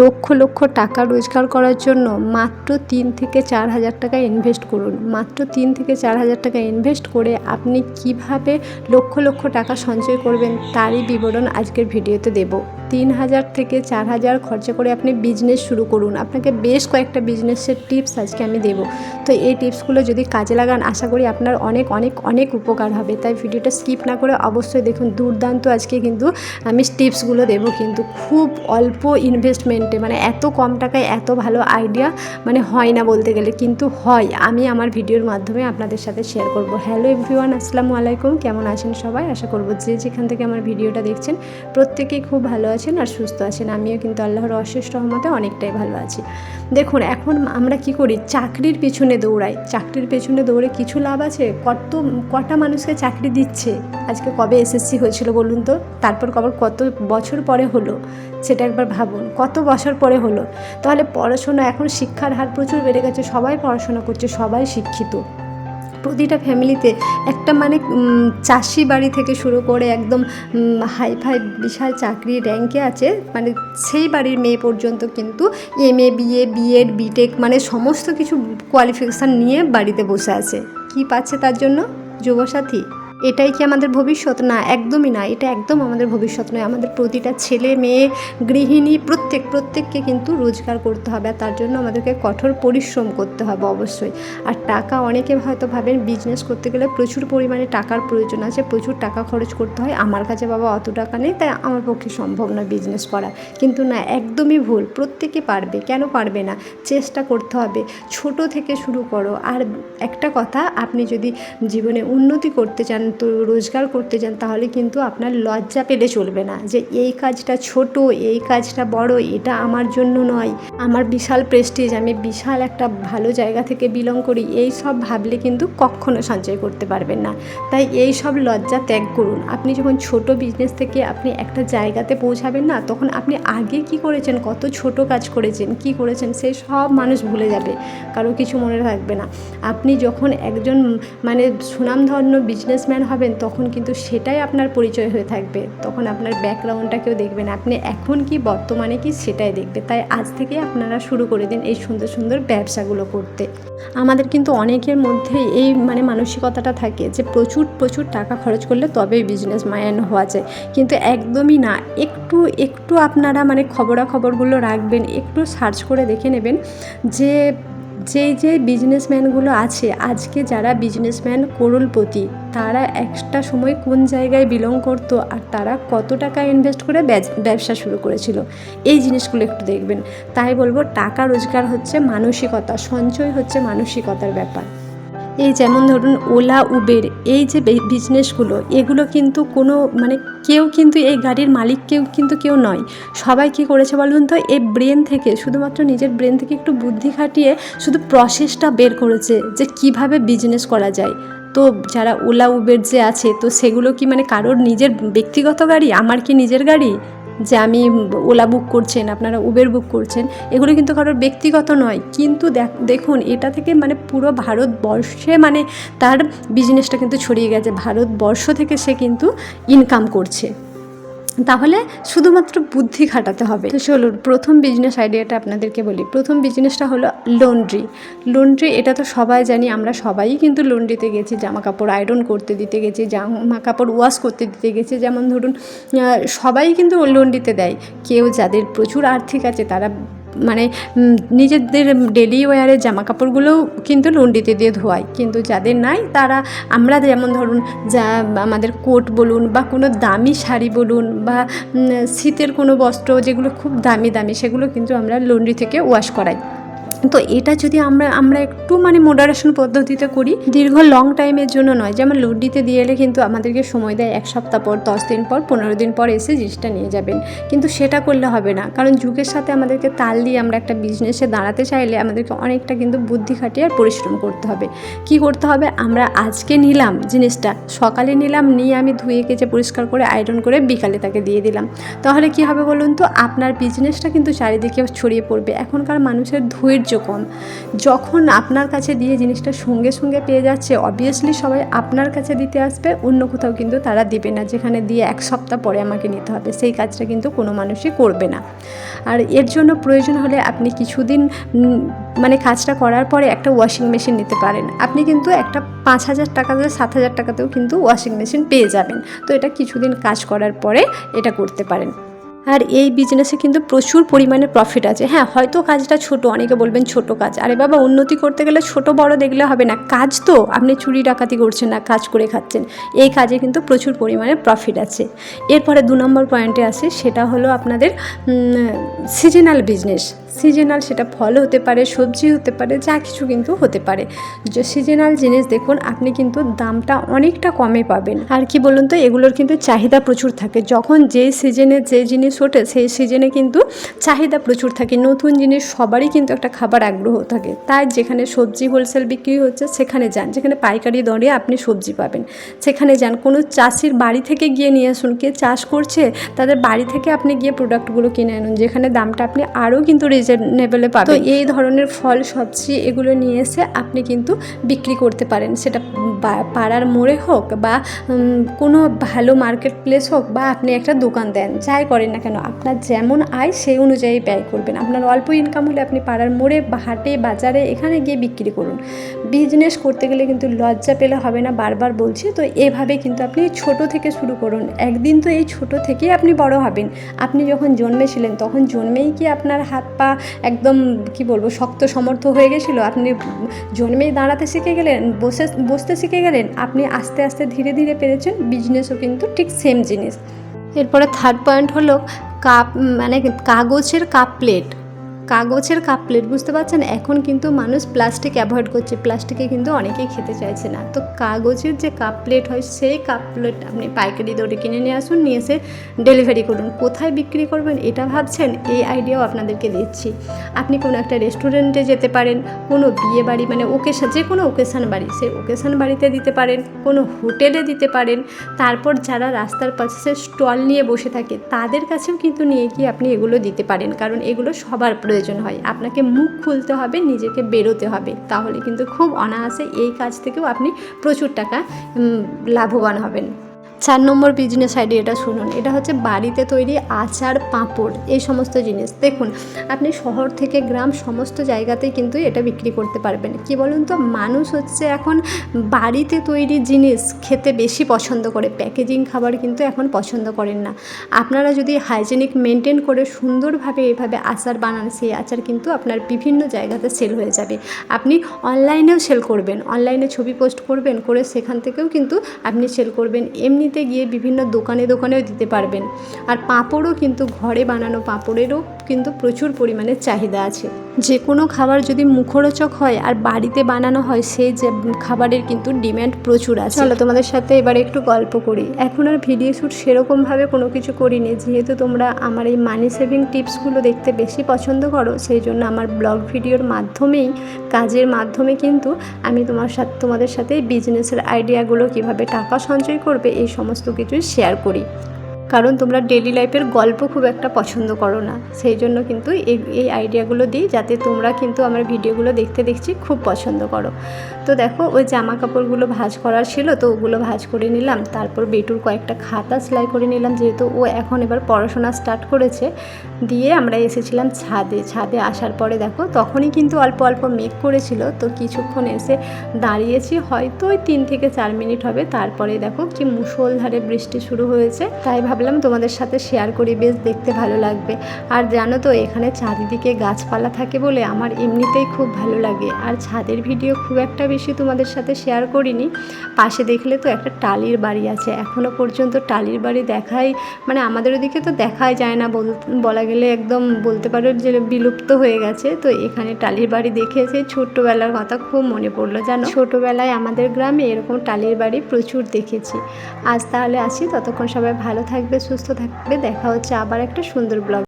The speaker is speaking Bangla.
লক্ষ লক্ষ টাকা রোজগার করার জন্য মাত্র 3 থেকে 4 হাজার টাকা ইনভেস্ট করুন। মাত্র 3 থেকে 4 হাজার টাকা ইনভেস্ট করে আপনি কিভাবে লক্ষ লক্ষ টাকা সঞ্চয় করবেন তারই বিবরণ আজকের ভিডিওতে দেব। 3,000 থেকে 4,000 খরচা করে আপনি বিজনেস শুরু করুন। আপনাকে বেশ কয়েকটা বিজনেসের টিপস আজকে আমি দেব। তো এই টিপসগুলো যদি কাজে লাগান আশা করি আপনার অনেক অনেক অনেক উপকার হবে। তাই ভিডিওটা স্কিপ না করে অবশ্যই দেখুন। দুর্দান্ত আজকে কিন্তু আমি টিপসগুলো দেবো, কিন্তু খুব অল্প ইনভেস্টমেন্টে, মানে এত কম টাকায় এত ভালো আইডিয়া মানে হয় না বলতে গেলে, কিন্তু হয়। আমি আমার ভিডিওর মাধ্যমে আপনাদের সাথে শেয়ার করব। হ্যালো এভরিওয়ান, আসসালামু আলাইকুম। কেমন আছেন সবাই? আশা করব যে যেখান থেকে আমার ভিডিওটা দেখছেন প্রত্যেকেই খুব ভালো আছেন আর সুস্থ আছেন। আমিও কিন্তু আল্লাহর অশেষ রহমতে অনেকটাই ভালো আছি। দেখুন, এখন আমরা কি করি? চাকরির পেছনে দৌড়াই। চাকরির পেছনে দৌড়ে কিছু লাভ আছে? কটা মানুষকে চাকরি দিচ্ছে? আজকে কবে এসএসসি হয়েছিল বলুন তো? তারপর কত বছর পরে হলো সেটা একবার ভাবুন। কত বছর পরে হলো? তাহলে পড়াশোনা, এখন শিক্ষার হার প্রচুর বেড়ে গেছে, সবাই পড়াশোনা করছে, সবাই শিক্ষিত। প্রতিটা ফ্যামিলিতে একটা মানে চাষি বাড়ি থেকে শুরু করে একদম হাইফাই বিশাল চাকরি র্যাঙ্কে আছে, মানে সেই বাড়ির মেয়ে পর্যন্ত কিন্তু এমএ, বিএ, বিএড, বিটেক মানে সমস্ত কিছু কোয়ালিফিকেশান নিয়ে বাড়িতে বসে আছে। কি পাচ্ছে তার জন্য? যুবসাথী। এটাই কি আমাদের ভবিষ্যৎ? না, একদমই না। এটা একদম আমাদের ভবিষ্যৎ নয়। আমাদের প্রতিটা ছেলে মেয়ে, গৃহিণী, প্রত্যেককে কিন্তু রোজগার করতে হবে, আর তার জন্য আমাদেরকে কঠোর পরিশ্রম করতে হবে অবশ্যই। আর টাকা, অনেকে হয়তো ভাবেন বিজনেস করতে গেলে প্রচুর পরিমাণে টাকার প্রয়োজন আছে, প্রচুর টাকা খরচ করতে হয়। আমার কাছে বাবা অত টাকা নেই, তাই আমার পক্ষে সম্ভব নয় বিজনেস করা। কিন্তু না, একদমই ভুল। প্রত্যেকে পারবে। কেন পারবে না? চেষ্টা করতে হবে। ছোট থেকে শুরু করো। আর একটা কথা, আপনি যদি জীবনে উন্নতি করতে চান, তো রোজগার করতে চান, তাহলে কিন্তু আপনার লজ্জা পেলে চলবে না যে এই কাজটা ছোট, এই কাজটা বড়, এটা আমার জন্য নয়, আমার বিশাল প্রেস্টিজ, আমি বিশাল একটা ভালো জায়গা থেকে বিলং করি, এই সব ভাবলে কিন্তু কখনো সঞ্চয় করতে পারবেন না। তাই এই সব লজ্জা ত্যাগ করুন। আপনি যখন ছোট বিজনেস থেকে আপনি একটা জায়গাতে পৌঁছাবেন না, তখন আপনি আগে কি করেছেন, কত ছোট কাজ করেছেন, কি করেছেন, সেই সব মানুষ ভুলে যাবে, কারো কিছু মনে থাকবে না। আপনি যখন একজন মানে সুনামধন্য বিজনেসম্যান হবেন, তখন কিন্তু সেটাই আপনার পরিচয় হয়ে থাকবে। তখন আপনার ব্যাকগ্রাউন্ডটা কেউ দেখবে না, আপনি এখন কি, বর্তমানে কি, সেটাই দেখবে। তাই আজ থেকে আপনারা শুরু করে দিন এই সুন্দর সুন্দর ব্যবসাগুলো করতে। আমাদের কিন্তু অনেকের মধ্যে এই মানে মানসিকতাটা থাকে যে প্রচুর টাকা খরচ করলে তবেই বিজনেস ম্যান হওয়া যায়, কিন্তু একদমই না। একটু আপনারা মানে খবরাখবরগুলো রাখবেন, একটু সার্চ করে দেখে নেবেন যে বিজনেসম্যানগুলো আছে আজকে, যারা বিজনেসম্যান করোড়পতি, তারা একটা সময় কোন জায়গায় বিলং করতো আর তারা কত টাকা ইনভেস্ট করে ব্যবসা শুরু করেছিল, এই জিনিসগুলো একটু দেখবেন। তাই বলবো, টাকা রোজগার হচ্ছে মানসিকতা, সঞ্চয় হচ্ছে মানসিকতার ব্যাপার। এই যেমন ধরুন ওলা, উবের, এই যে বিজনেসগুলো, এগুলো কিন্তু কোনো মানে কেউ কিন্তু এই গাড়ির মালিক কেউ নয়। সবাই কী করেছে বলুন তো? এই ব্রেন থেকে, শুধুমাত্র নিজের ব্রেন থেকে একটু বুদ্ধি খাটিয়ে শুধু প্রসেসটা বের করেছে যে কিভাবে বিজনেস করা যায়। তো যারা ওলা, উবের যে আছে, তো সেগুলো কি মানে কারোর নিজের ব্যক্তিগত গাড়ি? আমার কি নিজের গাড়ি যে আমি ওলা বুক করছেন, আপনারা উবের বুক করছেন? এগুলো কিন্তু কারোর ব্যক্তিগত নয়। কিন্তু দেখুন, এটা থেকে মানে পুরো ভারতবর্ষে মানে তার বিজনেসটা কিন্তু ছড়িয়ে গেছে। ভারতবর্ষ থেকে সে কিন্তু ইনকাম করছে। তাহলে শুধুমাত্র বুদ্ধি খাটাতে হবে। তো চলুন, প্রথম বিজনেস আইডিয়াটা আপনাদেরকে বলি। প্রথম বিজনেসটা হলো লন্ড্রি। এটা তো সবাই জানি, আমরা সবাই কিন্তু লন্ড্রিতে গেছি, জামা কাপড় আয়রন করতে দিতে গেছি, জামা কাপড় ওয়াশ করতে দিতে গেছি। যেমন ধরুন, সবাই কিন্তু লন্ড্রিতে দেয়। কেউ যাদের প্রচুর আর্থিক আছে তারা মানে নিজেদের ডেলি ওয়ারের জামা কাপড়গুলোও কিন্তু লন্ড্রিতে দিয়ে ধোয়ায়, কিন্তু যাদের নাই তারা, আমরা যেমন ধরুন যা আমাদের কোট বলুন বা কোনো দামি শাড়ি বলুন বা শীতের কোনো বস্ত্র যেগুলো খুব দামি সেগুলো কিন্তু আমরা লন্ড্রি থেকে ওয়াশ করাই। তো এটা যদি আমরা একটু মানে মডারেশন পদ্ধতিতে করি, দীর্ঘ লং টাইমের জন্য নয়, যেমন লন্ড্রিতে দিয়ে এলে কিন্তু আমাদেরকে সময় দেয় 1 সপ্তাহ পর, 10 দিন পর, 15 দিন পর এসে জিনিসটা নিয়ে যাবেন। কিন্তু সেটা করলে হবে না, কারণ যুগের সাথে আমাদেরকে তাল দিয়ে আমরা একটা বিজনেসে দাঁড়াতে চাইলে আমাদেরকে অনেকটা কিন্তু বুদ্ধি খাটিয়ে আর পরিশ্রম করতে হবে। কি করতে হবে? আমরা আজকে নিলাম জিনিসটা, সকালে নিয়ে আমি ধুয়ে কেচে পরিষ্কার করে আয়রন করে বিকালে তাকে দিয়ে দিলাম। তাহলে কি হবে বলুন তো? আপনার বিজনেসটা কিন্তু চারিদিকে ছড়িয়ে পড়বে। এখনকার মানুষের ধৈর্য ধৈর্য কম। যখন আপনার কাছে দিয়ে জিনিসটা সঙ্গে সঙ্গে পেয়ে যাচ্ছে, অবভিয়াসলি সবাই আপনার কাছে দিতে আসবে, অন্য কোথাও কিন্তু তারা দেবে না, যেখানে দিয়ে 1 সপ্তাহ পরে আমাকে নিতে হবে, সেই কাজটা কিন্তু কোনো মানুষই করবে না। আর এর জন্য প্রয়োজন হলে আপনি কিছুদিন মানে কাজটা করার পরে একটা ওয়াশিং মেশিন নিতে পারেন। আপনি কিন্তু একটা 5,000 টাকাতে 7,000 টাকাতেও কিন্তু ওয়াশিং মেশিন পেয়ে যাবেন। তো এটা কিছুদিন কাজ করার পরে এটা করতে পারেন। আর এই বিজনেসে কিন্তু প্রচুর পরিমাণে প্রফিট আছে। হ্যাঁ, হয়তো কাজটা ছোট, অনেকে বলবেন ছোট কাজ। আরে বাবা, উন্নতি করতে গেলে ছোট বড় দেখলে হবে না, কাজ তো আপনি চুরি ডাকাতি করছেন না, কাজ করে খাচ্ছেন। এই কাজে কিন্তু প্রচুর পরিমাণে প্রফিট আছে। এরপরে 2 নম্বর পয়েন্টে আসে, সেটা হলো আপনাদের সিজনাল বিজনেস। সিজনাল, সেটা ফল হতে পারে, সবজি হতে পারে, যা কিছু কিন্তু হতে পারে। যে সিজনাল জিনিস দেখুন, আপনি কিন্তু দামটা অনেকটা কমে পাবেন। আর কি বলুন তো, এগুলোর কিন্তু চাহিদা প্রচুর থাকে। যখন যেই সিজনে যে জিনিস ওঠে, সেই সিজনে কিন্তু চাহিদা প্রচুর থাকে। নতুন জিনিস সবারই কিন্তু একটা খাবার আগ্রহ থাকে। তাই যেখানে সবজি হোলসেল বিক্রি হচ্ছে সেখানে যান, যেখানে পাইকারি দরে আপনি সবজি পাবেন সেখানে যান। কোনো চাষির বাড়ি থেকে গিয়ে নিয়ে আসুন, কে চাষ করছে তাদের বাড়ি থেকে আপনি গিয়ে প্রোডাক্টগুলো কিনে আনুন, যেখানে দামটা আপনি আরও কিন্তু রিজনেবলে পাবেন। তো এই ধরনের ফল সবজি এগুলো নিয়ে এসে আপনি কিন্তু বিক্রি করতে পারেন। সেটা পাড়ার মোড়ে হোক বা কোনো ভালো মার্কেট প্লেস হোক, বা আপনি একটা দোকান দেন, যাই করেন না কেন, আপনার যেমন আয় সেই অনুযায়ী ব্যয় করবেন। আপনার অল্প ইনকাম হলে আপনি পাড়ার মোড়ে বা হাটে বাজারে এখানে গিয়ে বিক্রি করুন। বিজনেস করতে গেলে কিন্তু লজ্জা পেলে হবে না, বারবার বলছি। তো এভাবে কিন্তু আপনি ছোট থেকে শুরু করুন। একদিন তো এই ছোট থেকেই আপনি বড় হবেন। আপনি যখন জন্মেছিলেন তখন জন্মেই কি আপনার হাত পা একদম কি বলবো শক্ত সমর্থ হয়ে গেছিলো? আপনি জন্মেই দাঁড়াতে শিখে গেলেন, বসতে শিখে গেলেন? আপনি আস্তে আস্তে ধীরে ধীরে পেরেছেন। বিজনেসও কিন্তু ঠিক সেম জিনিস। এরপরে 3rd পয়েন্ট হলো কাপ, মানে কাগজের কাপ প্লেট। কাগজের কাপ প্লেট, বুঝতে পারছেন? এখন কিন্তু মানুষ প্লাস্টিক অ্যাভয়েড করছে, প্লাস্টিকে কিন্তু অনেকেই খেতে চাইছে না। তো কাগজের যে কাপ প্লেট হয়, সেই কাপ প্লেট আপনি পাইকারি দরে কিনে নিয়ে আসুন, নিয়ে এসে ডেলিভারি করুন। কোথায় বিক্রি করবেন এটা ভাবছেন? এই আইডিয়াও আপনাদেরকে দিচ্ছি। আপনি কোনো একটা রেস্টুরেন্টে যেতে পারেন, কোনো বিয়ে বাড়ি মানে যে কোনো ওকেশান বাড়ি, সেই ওকেশান বাড়িতে দিতে পারেন, কোনো হোটেলে দিতে পারেন। তারপর যারা রাস্তার পাশে স্টল নিয়ে বসে থাকে তাদের কাছেও কিন্তু নিয়ে গিয়ে আপনি এগুলো দিতে পারেন, কারণ এগুলো সবার প্রয়োজন হয়। আপনাকে মুখ খুলতে হবে, নিজেকে বেরোতে হবে, তাহলে কিন্তু খুব অনায়াসে এই কাজ থেকেও আপনি প্রচুর টাকা লাভবান হবেন। 4 নম্বর বিজনেস আইডিয়াটা শুনুন। এটা হচ্ছে বাড়িতে তৈরি আচার, পাঁপড়, এই সমস্ত জিনিস। দেখুন, আপনি শহর থেকে গ্রাম সমস্ত জায়গাতেই কিন্তু এটা বিক্রি করতে পারবেন। কি বলুন তো, মানুষ হচ্ছে এখন বাড়িতে তৈরি জিনিস খেতে বেশি পছন্দ করে, প্যাকেজিং খাবার কিন্তু এখন পছন্দ করেন না। আপনারা যদি হাইজেনিক মেনটেন করে সুন্দরভাবে এভাবে আচার বানান, সেই আচার কিন্তু আপনার বিভিন্ন জায়গাতে সেল হয়ে যাবে। আপনি অনলাইনেও সেল করবেন, অনলাইনে ছবি পোস্ট করবেন, করে সেখান থেকেও কিন্তু আপনি সেল করবেন। এমনিতে গিয়ে বিভিন্ন দোকানেও দিতে পারবেন। আর পাঁপড়ও কিন্তু ঘরে বানানো পাঁপড়েরও কিন্তু প্রচুর পরিমাণে চাহিদা আছে। যে কোনো খাবার যদি মুখরোচক হয় আর বাড়িতে বানানো হয়, সেই যে খাবারের কিন্তু ডিম্যান্ড প্রচুর আছে। চলো তোমাদের সাথে এবারে একটু গল্প করি। এখন আর ভিডিও শ্যুট সেরকমভাবে কোনো কিছু করিনি, যেহেতু তোমরা আমার এই মানি সেভিং টিপসগুলো দেখতে বেশি পছন্দ করো, সেই জন্য আমার ব্লগ ভিডিওর মাধ্যমেই, কাজের মাধ্যমে কিন্তু আমি তোমাদের সাথে বিজনেসের আইডিয়াগুলো, কিভাবে টাকা সঞ্চয় করবে, এই সমস্ত কিছুই শেয়ার করি। কারণ তোমরা ডেলি লাইফের গল্প খুব একটা পছন্দ করো না, সেই জন্য কিন্তু এই আইডিয়াগুলো দিই, যাতে তোমরা কিন্তু আমার ভিডিওগুলো দেখছি খুব পছন্দ করো। তো দেখো, ওই জামা কাপড়গুলো ভাঁজ করার ছিল, তো ওগুলো ভাঁজ করে নিলাম। তারপর বেটুর কয়েকটা খাতা সেলাই করে নিলাম, যেহেতু ও এখন এবার পড়াশোনা স্টার্ট করেছে। দিয়ে আমরা এসেছিলাম ছাদে আসার পরে দেখো, তখনই কিন্তু অল্প অল্প মেঘ করেছিল। তো কিছুক্ষণ এসে দাঁড়িয়েছি, হয়তো ওই 3 থেকে 4 মিনিট হবে। তারপরে দেখো কি মুষলধারে বৃষ্টি শুরু হয়েছে। তাই ভাবলাম তোমাদের সাথে শেয়ার করি, বেশ দেখতে ভালো লাগবে। আর জানো তো, এখানে চারিদিকে গাছপালা থাকে বলে আমার এমনিতেই খুব ভালো লাগে। আর ছাদের ভিডিও খুব একটা বেশি তোমাদের সাথে শেয়ার করিনি। পাশে দেখলে তো একটা টালির বাড়ি আছে, এখনও পর্যন্ত টালির বাড়ি মানে আমাদের ওদিকে তো দেখাই যায় না, বলা গেলে একদম বলতে পারো যে বিলুপ্ত হয়ে গেছে। তো এখানে টালির বাড়ি দেখে সেই ছোট্টবেলার কথা খুব মনে পড়লো। জানো, ছোটোবেলায় আমাদের গ্রামে এরকম টালির বাড়ি প্রচুর দেখেছি। আজ তাহলে আসি, ততক্ষণ সবাই ভালো থাকবে, সুস্থ থাকবে। দেখা হচ্ছে আবার একটা সুন্দর ব্লগ।